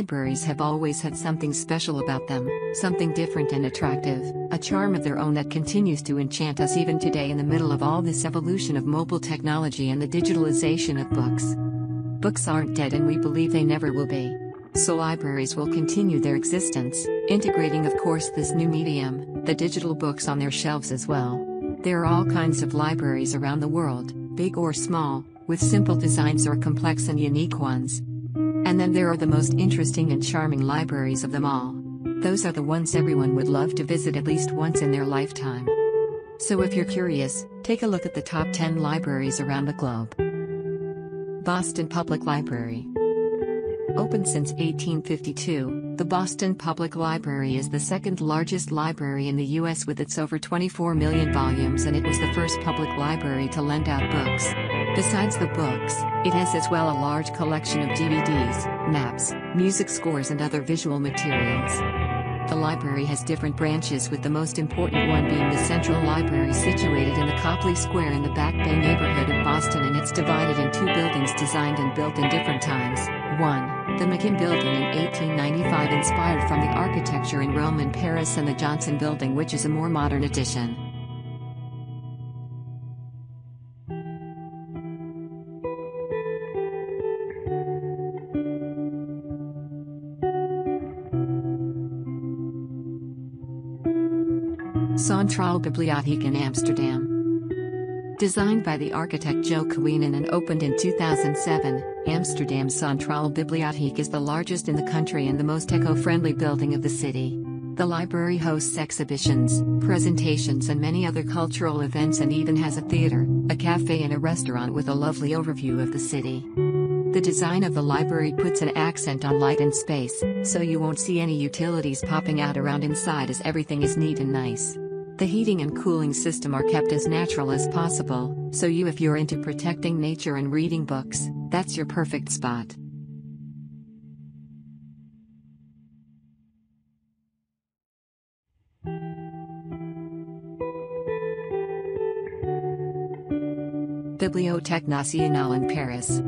Libraries have always had something special about them, something different and attractive, a charm of their own that continues to enchant us even today in the middle of all this evolution of mobile technology and the digitalization of books. Books aren't dead, and we believe they never will be. So libraries will continue their existence, integrating of course this new medium, the digital books, on their shelves as well. There are all kinds of libraries around the world, big or small, with simple designs or complex and unique ones. And then there are the most interesting and charming libraries of them all. Those are the ones everyone would love to visit at least once in their lifetime. So if you're curious, take a look at the top 10 libraries around the globe. Boston Public Library. Opened since 1852, the Boston Public Library is the second largest library in the U.S. with its over 24 million volumes, and it was the first public library to lend out books. Besides the books, it has as well a large collection of DVDs, maps, music scores and other visual materials. The library has different branches, with the most important one being the Central Library, situated in the Copley Square in the Back Bay neighborhood of Boston, and it's divided in two buildings designed and built in different times. 1. The McKim Building in 1895, inspired from the architecture in Rome and Paris, and the Johnson Building, which is a more modern addition. Centrale Bibliotheek in Amsterdam. Designed by the architect Joe Keweenan and opened in 2007, Amsterdam's Centrale Bibliotheek is the largest in the country and the most eco-friendly building of the city. The library hosts exhibitions, presentations and many other cultural events, and even has a theater, a cafe and a restaurant with a lovely overview of the city. The design of the library puts an accent on light and space, so you won't see any utilities popping out around inside, as everything is neat and nice. The heating and cooling system are kept as natural as possible, so if you're into protecting nature and reading books, that's your perfect spot. Bibliotheque Nationale in Paris.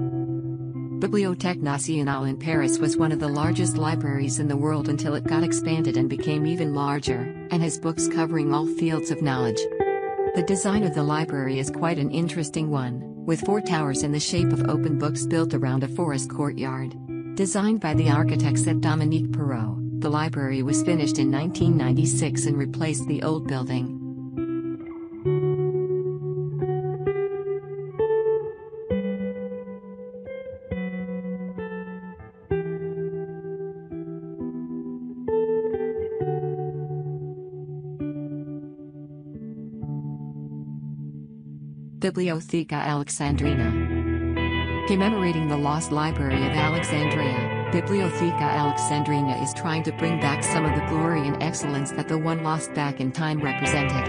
Bibliotheque Nationale in Paris was one of the largest libraries in the world until it got expanded and became even larger, and has books covering all fields of knowledge. The design of the library is quite an interesting one, with 4 towers in the shape of open books built around a forest courtyard. Designed by the architects at Dominique Perrault, the library was finished in 1996 and replaced the old building. Bibliotheca Alexandrina. Commemorating the lost Library of Alexandria, Bibliotheca Alexandrina is trying to bring back some of the glory and excellence that the one lost back in time represented.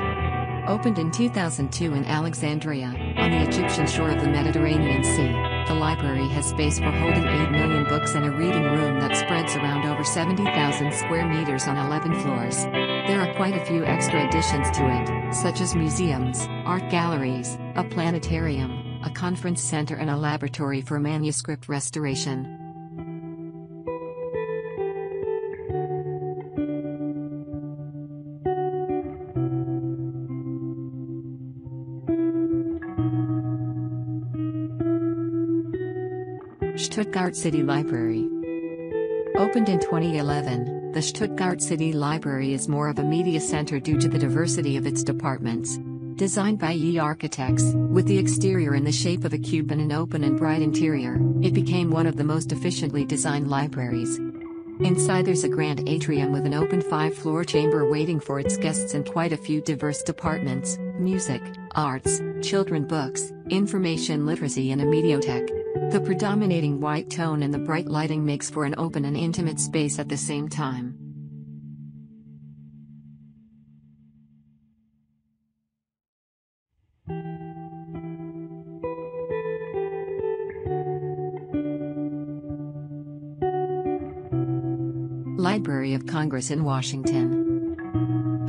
Opened in 2002 in Alexandria, on the Egyptian shore of the Mediterranean Sea, the library has space for holding 8 million books and a reading room that spreads around over 70,000 square meters on 11 floors. There are quite a few extra additions to it, such as museums, art galleries, a planetarium, a conference center and a laboratory for manuscript restoration. Stuttgart City Library. Opened in 2011, the Stuttgart City Library is more of a media center due to the diversity of its departments. Designed by Ye architects, with the exterior in the shape of a cube and an open and bright interior, it became one of the most efficiently designed libraries. Inside there's a grand atrium with an open 5-floor chamber waiting for its guests and quite a few diverse departments: music, arts, children books, information literacy and a mediothèque. The predominating white tone and the bright lighting makes for an open and intimate space at the same time. Library of Congress in Washington.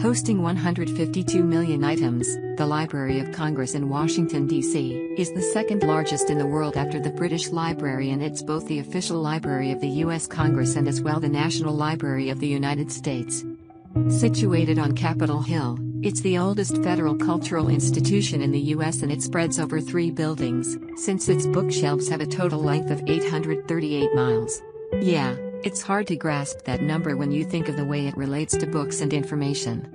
Hosting 152 million items, the Library of Congress in Washington, D.C., is the second largest in the world after the British Library, and it's both the official library of the U.S. Congress and as well the National Library of the United States. Situated on Capitol Hill, it's the oldest federal cultural institution in the U.S. and it spreads over 3 buildings, since its bookshelves have a total length of 838 miles. Yeah, it's hard to grasp that number when you think of the way it relates to books and information.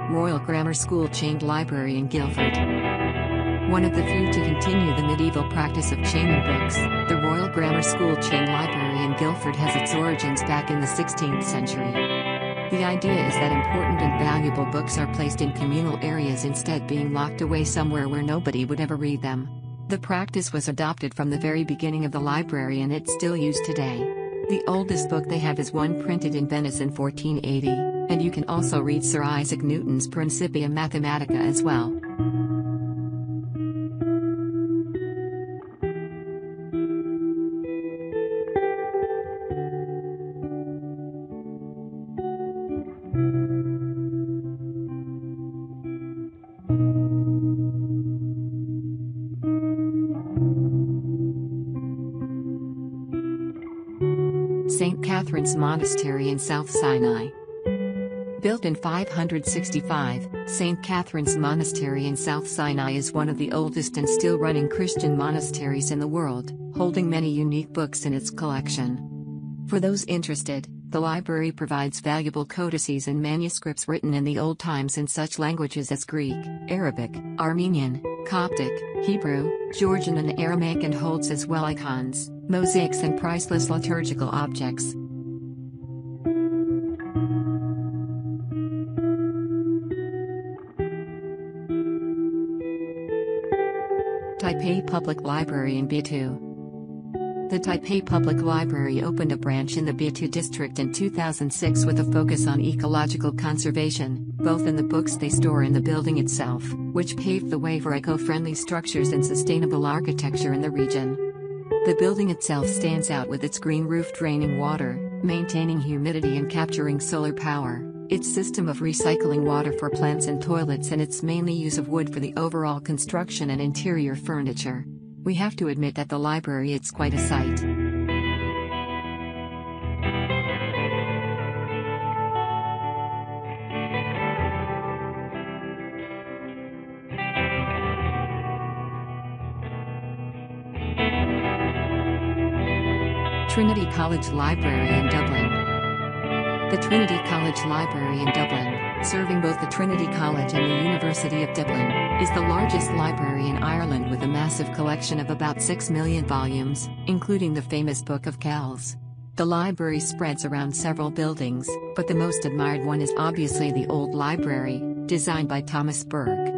Royal Grammar School chained library in Guildford. One of the few to continue the medieval practice of chaining books, the Royal Grammar School chain library in Guildford has its origins back in the 16th century. The idea is that important and valuable books are placed in communal areas instead being locked away somewhere where nobody would ever read them. The practice was adopted from the very beginning of the library and it's still used today. The oldest book they have is one printed in Venice in 1480, and you can also read Sir Isaac Newton's Principia Mathematica as well. St. Catherine's Monastery in South Sinai. Built in 565, St. Catherine's Monastery in South Sinai is one of the oldest and still running Christian monasteries in the world, holding many unique books in its collection. For those interested, the library provides valuable codices and manuscripts written in the old times in such languages as Greek, Arabic, Armenian, Coptic, Hebrew, Georgian and Aramaic, and holds as well icons, mosaics and priceless liturgical objects. Taipei Public Library in Beitou. The Taipei Public Library opened a branch in the Beitou district in 2006 with a focus on ecological conservation, both in the books they store and the building itself, which paved the way for eco-friendly structures and sustainable architecture in the region. The building itself stands out with its green roof draining water, maintaining humidity and capturing solar power, its system of recycling water for plants and toilets, and its mainly use of wood for the overall construction and interior furniture. We have to admit that the library it's quite a sight. Trinity College Library in Dublin. The Trinity College Library in Dublin, serving both the Trinity College and the University of Dublin, is the largest library in Ireland with a massive collection of about 6 million volumes, including the famous Book of Kells. The library spreads around several buildings, but the most admired one is obviously the Old Library, designed by Thomas Burke.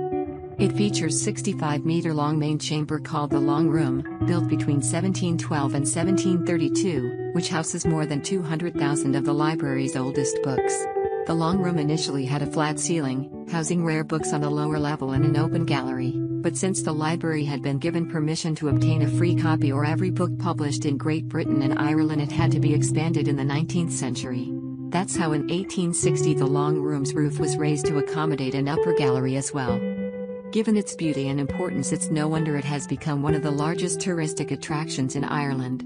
It features 65-meter-long main chamber called the Long Room, built between 1712 and 1732, which houses more than 200,000 of the library's oldest books. The Long Room initially had a flat ceiling, housing rare books on the lower level and an open gallery, but since the library had been given permission to obtain a free copy or every book published in Great Britain and Ireland, it had to be expanded in the 19th century. That's how in 1860 the Long Room's roof was raised to accommodate an upper gallery as well. Given its beauty and importance, it's no wonder it has become one of the largest touristic attractions in Ireland.